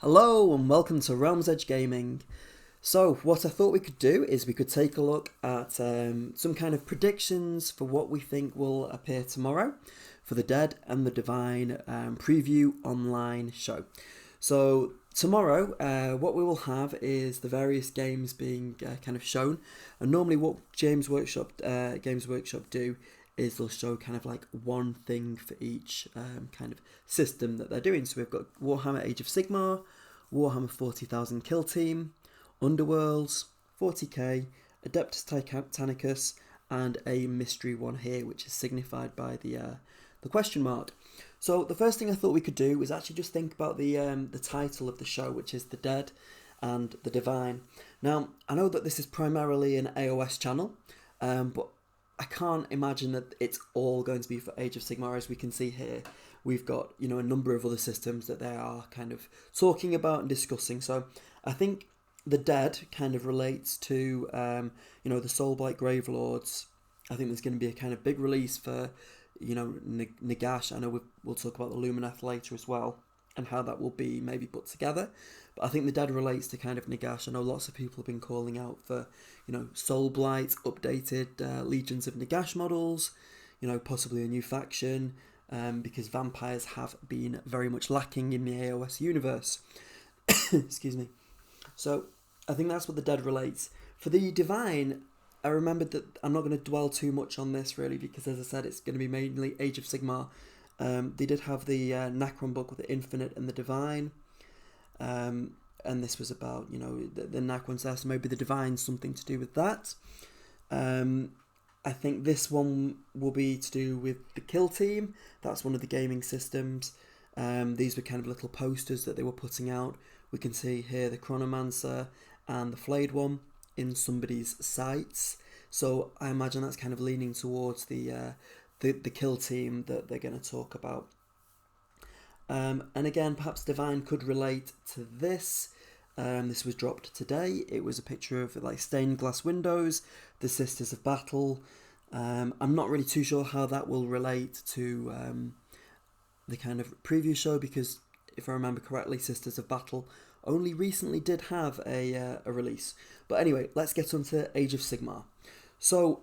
Hello and welcome to Realms Edge Gaming. So, what I thought we could do is we could take a look at some kind of predictions for what we think will appear tomorrow for the Dead and the Divine preview online show. So, tomorrow, what we will have is the various games being kind of shown, and normally what Games Workshop do is they'll show kind of like one thing for each kind of system that they're doing. So we've got Warhammer Age of Sigmar, Warhammer 40,000 Kill Team, Underworlds, 40k, Adeptus Titanicus, and a mystery one here, which is signified by the question mark. So the first thing I thought we could do was actually just think about the title of the show, which is The Dead and the Divine. Now, I know that this is primarily an AOS channel, but I can't imagine that it's all going to be for Age of Sigmar. As we can see here, we've got a number of other systems that they are kind of talking about and discussing. So I think the Dead kind of relates to the Soulblight Gravelords. I think there's going to be a kind of big release for Nagash. I know we'll talk about the Lumineth later as well, and how that will be maybe put together. But I think the Dead relates to kind of Nagash. I know lots of people have been calling out for, Soulblight, updated Legions of Nagash models, possibly a new faction, because vampires have been very much lacking in the AOS universe. Excuse me. So I think that's what the Dead relates. For the Divine, I remembered that I'm not going to dwell too much on this really, because as I said, it's going to be mainly Age of Sigmar. They did have the Necron book with the Infinite and the Divine, and this was about the Necrons there, so maybe the Divine's something to do with that. I think this one will be to do with the Kill Team. That's one of the gaming systems. These were kind of little posters that they were putting out. We can see here the Chronomancer and the Flayed one in somebody's sights. So I imagine that's kind of leaning towards the Kill Team that they're going to talk about. And again, perhaps Divine could relate to this. This was dropped today. It was a picture of like stained glass windows, the Sisters of Battle. I'm not really too sure how that will relate to the kind of preview show, because if I remember correctly, Sisters of Battle only recently did have a release. But anyway, let's get on to Age of Sigmar. So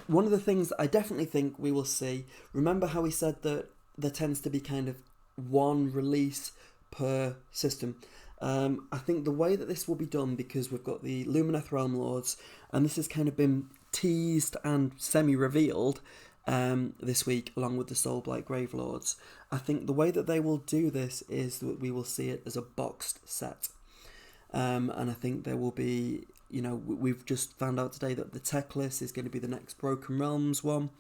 one of the things that I definitely think we will see, remember how we said that there tends to be kind of one release per system. I think the way that this will be done, because we've got the Lumineth Realm Lords, and this has kind of been teased and semi-revealed this week, along with the Soulblight Gravelords. I think the way that they will do this is that we will see it as a boxed set. And I think there will be, we've just found out today that the Teclis is going to be the next Broken Realms one.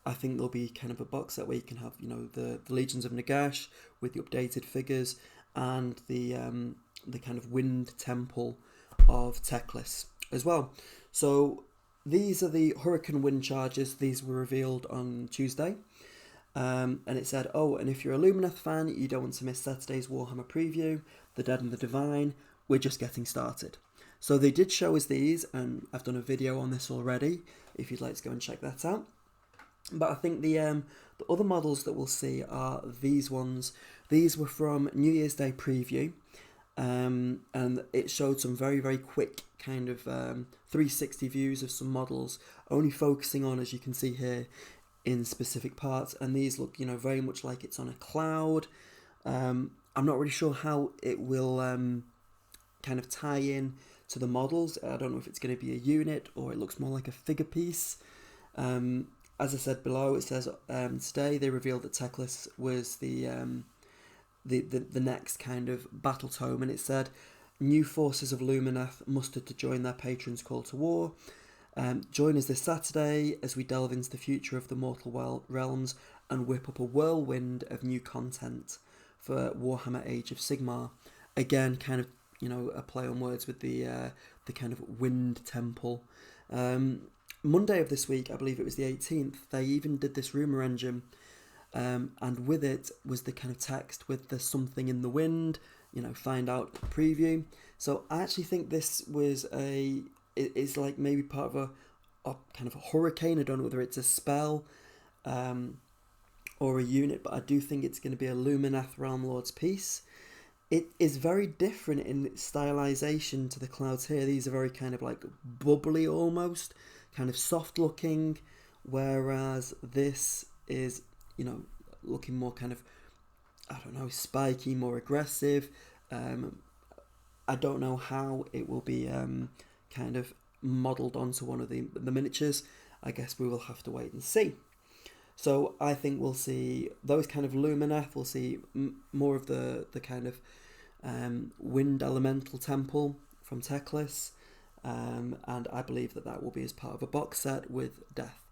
I think there'll be kind of a box set where you can have, the Legions of Nagash with the updated figures, and the kind of Wind Temple of Teclis as well. So these are the Hurricane Wind charges. These were revealed on Tuesday. And it said, and if you're a Lumineth fan, you don't want to miss Saturday's Warhammer preview, The Dead and the Divine, we're just getting started. So they did show us these, and I've done a video on this already, if you'd like to go and check that out. But I think the other models that we'll see are these ones. These were from New Year's Day preview, and it showed some very, very quick kind of 360 views of some models, only focusing on, as you can see here, in specific parts. And these look, very much like it's on a cloud. I'm not really sure how it will kind of tie in to the models. I don't know if it's going to be a unit or it looks more like a figure piece. As I said below, it says today they revealed that Teclis was the next kind of battle tome, and it said new forces of Lumineth mustered to join their patrons' call to war. Join us this Saturday as we delve into the future of the mortal realms and whip up a whirlwind of new content for Warhammer Age of Sigmar. Again, kind of a play on words with the kind of Wind Temple. Monday of this week, I believe it was the 18th, they even did this rumour engine, and with it was the kind of text with the something in the wind, find out preview. So I actually think this was it's like maybe part of a kind of a hurricane. I don't know whether it's a spell or a unit, but I do think it's going to be a Lumineth Realm Lords piece. it is very different in its stylization to the clouds here. These are very kind of like bubbly almost, kind of soft looking, whereas this is, looking more kind of, I don't know, spiky, more aggressive. I don't know how it will be kind of modelled onto one of the miniatures. I guess we will have to wait and see. So I think we'll see those kind of Lumineth. We'll see more of the kind of wind elemental temple from Teclis. And I believe that will be as part of a box set with Death,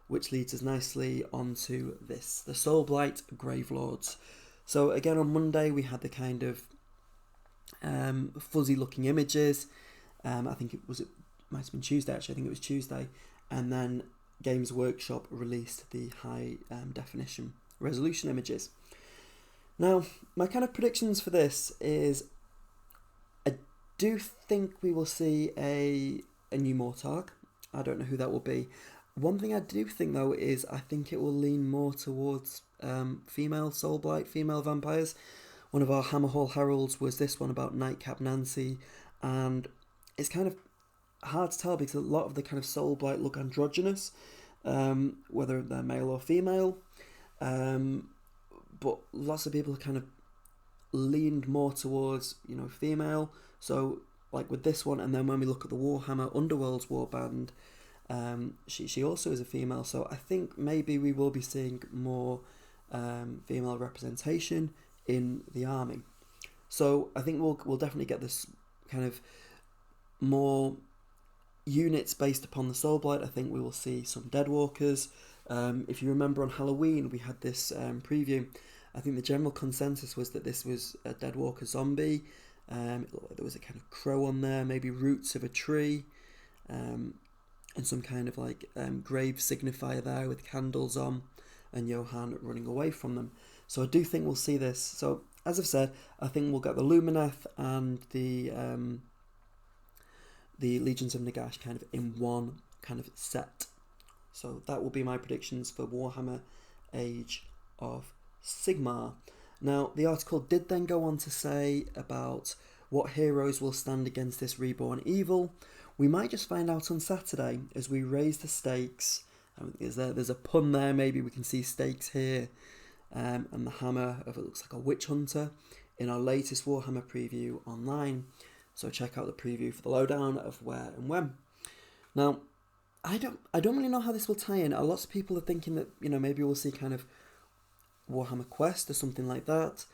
which leads us nicely onto this, the Soulblight Gravelords. So again, on Monday we had the kind of fuzzy looking images. I think it might have been Tuesday actually. I think it was Tuesday, and then Games Workshop released the high definition resolution images. Now, my kind of predictions for this is, I do think we will see a new Mortarg. I don't know who that will be. One thing I do think though is I think it will lean more towards female Soulblight, female vampires. One of our Hammerhall Heralds was this one about Nightcap Nancy, and it's kind of hard to tell because a lot of the kind of Soulblight look androgynous, whether they're male or female, but lots of people kind of leaned more towards female. So like with this one, and then when we look at the Warhammer Underworlds warband, she also is a female. So I think maybe we will be seeing more female representation in the army. So I think we'll definitely get this kind of more units based upon the Soulblight. I think we will see some Deadwalkers. If you remember on Halloween we had this preview. I think the general consensus was that this was a Deadwalker zombie. It looked like there was a kind of crow on there, maybe roots of a tree, and some kind of like grave signifier there with candles on, and Johann running away from them. So I do think we'll see this. So as I've said, I think we'll get the Lumineth and the Legions of Nagash kind of in one kind of set. So that will be my predictions for Warhammer Age of Sigmar. Now, the article did then go on to say about what heroes will stand against this reborn evil. We might just find out on Saturday as we raise the stakes. There's a pun there, maybe we can see stakes here, and the hammer of it looks like a witch hunter in our latest Warhammer preview online. So check out the preview for the lowdown of where and when. Now, I don't really know how this will tie in. Lots of people are thinking that maybe we'll see kind of Warhammer Quest or something like that.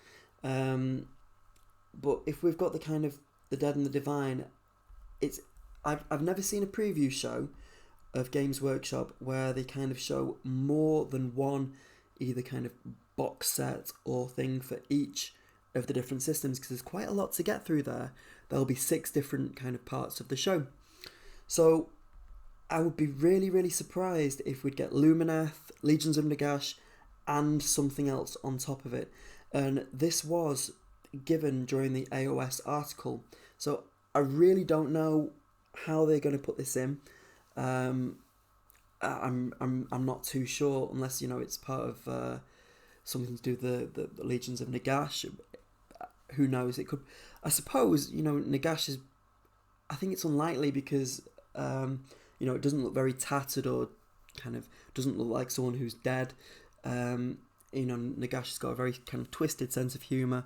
But if we've got the kind of the Dead and the Divine, I've never seen a preview show of Games Workshop where they kind of show more than one either kind of box set or thing for each of the different systems, because there's quite a lot to get through there. There'll be 6 different kind of parts of the show. So I would be really, really surprised if we'd get Lumineth, Legions of Nagash, and something else on top of it. And this was given during the AOS article. So I really don't know how they're going to put this in. I'm not too sure, unless it's part of something to do with the Legions of Nagash. Who knows? It could. I suppose Nagash is. I think it's unlikely because it doesn't look very tattered or kind of doesn't look like someone who's dead. Nagash has got a very kind of twisted sense of humour.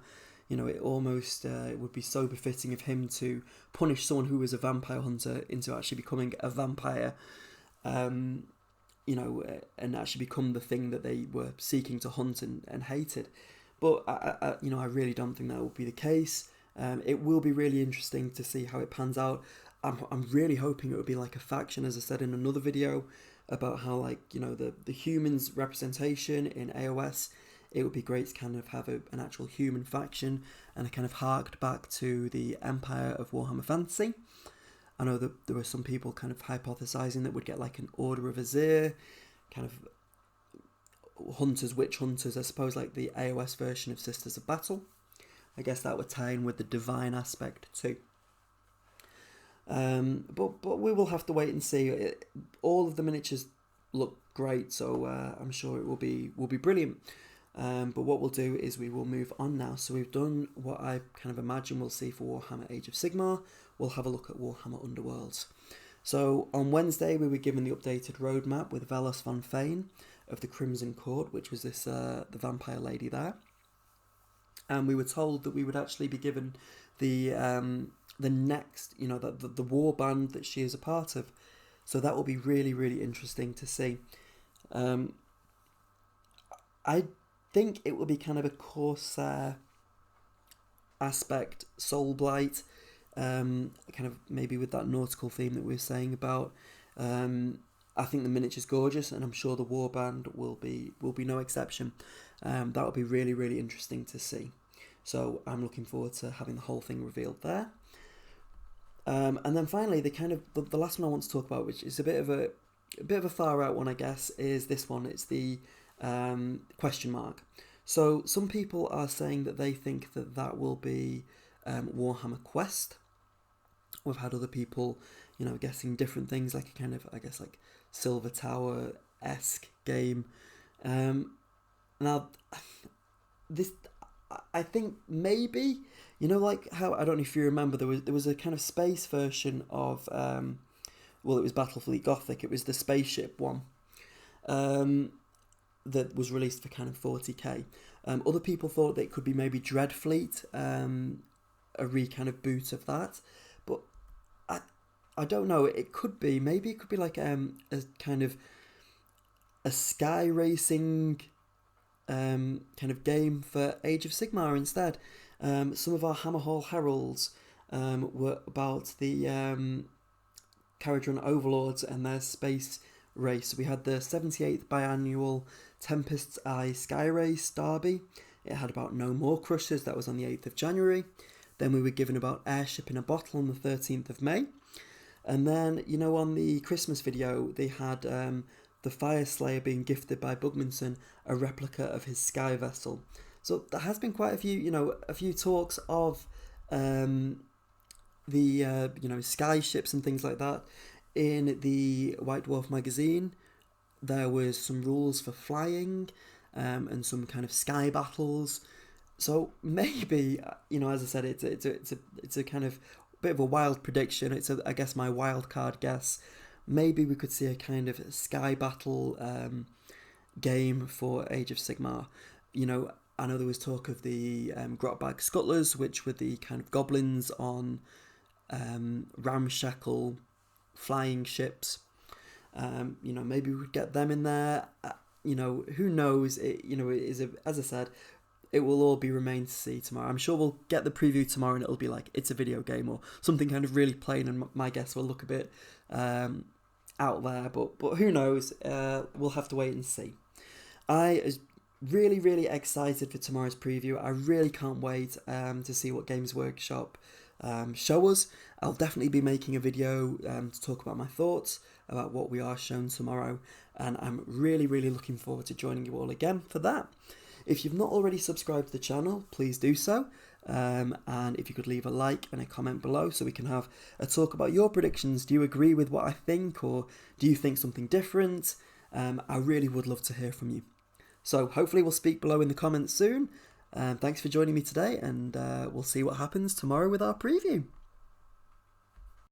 It almost it would be so befitting of him to punish someone who was a vampire hunter into actually becoming a vampire, and actually become the thing that they were seeking to hunt and hated. But I really don't think that will be the case. It will be really interesting to see how it pans out. I'm really hoping it would be like a faction, as I said in another video about how the humans representation in AOS. It would be great to kind of have an actual human faction, and I kind of harked back to the Empire of Warhammer Fantasy. I know that there were some people kind of hypothesizing that we'd get like an Order of Azir, kind of hunters, witch hunters, I suppose like the AOS version of Sisters of Battle. I guess that would tie in with the divine aspect too. But we will have to wait and see. All of the miniatures look great, so I'm sure it will be brilliant. But what we'll do is we will move on now. So we've done what I kind of imagine we'll see for Warhammer Age of Sigmar. We'll have a look at Warhammer Underworlds. So on Wednesday we were given the updated roadmap with Velos von Fane of the Crimson Court, which was this the vampire lady there. And we were told that we would actually be given the next, the war band that she is a part of. So that will be really, really interesting to see. I think it will be kind of a Corsair aspect, Soulblight, kind of maybe with that nautical theme that we were saying about. I think the miniature's gorgeous, and I'm sure the warband will be no exception. That will be really, really interesting to see. So I'm looking forward to having the whole thing revealed there. And then finally, the last one I want to talk about, which is a bit of a far out one, I guess, is this one. It's the question mark. So some people are saying that they think that will be Warhammer Quest. We've had other people, guessing different things, like a kind of, I guess, like Silver Tower-esque game. Now, this, I think maybe, like how, I don't know if you remember, there was a kind of space version of, it was Battlefleet Gothic. It was the spaceship one. That was released for kind of 40k. Other people thought that it could be maybe Dreadfleet, a kind of boot of that, but I don't know. It could be, maybe it could be like a kind of a sky racing kind of game for Age of Sigmar instead. Some of our Hammerhall Heralds were about the Kharadron Overlords and their space race. We had the 78th biannual Tempest's Eye Sky Race Derby. It had about No More Crushers. That was on the 8th of January. Then we were given about Airship in a Bottle on the 13th of May. And then, on the Christmas video, they had the Fire Slayer being gifted by Bugmanson a replica of his sky vessel. So there has been quite a few talks of the sky ships and things like that. In the White Dwarf magazine, there was some rules for flying and some kind of sky battles. So maybe, as I said, it's a kind of bit of a wild prediction. I guess my wild card guess. Maybe we could see a kind of sky battle game for Age of Sigmar. I know there was talk of the Grotbag Scuttlers, which were the kind of goblins on ramshackle flying ships. Maybe we could get them in there. Who knows? As I said, it will all be remain to see tomorrow. I'm sure we'll get the preview tomorrow and it'll be like it's a video game or something kind of really plain, and my guess will look a bit out there, but who knows? We'll have to wait and see. I is really, really excited for tomorrow's preview. I really can't wait to see what Games Workshop show us. I'll definitely be making a video to talk about my thoughts about what we are shown tomorrow, and I'm really, really looking forward to joining you all again for that. If you've not already subscribed to the channel, please do so, and if you could leave a like and a comment below so we can have a talk about your predictions. Do you agree with what I think, or do you think something different? I really would love to hear from you. So hopefully we'll speak below in the comments soon. Thanks for joining me today, and we'll see what happens tomorrow with our preview.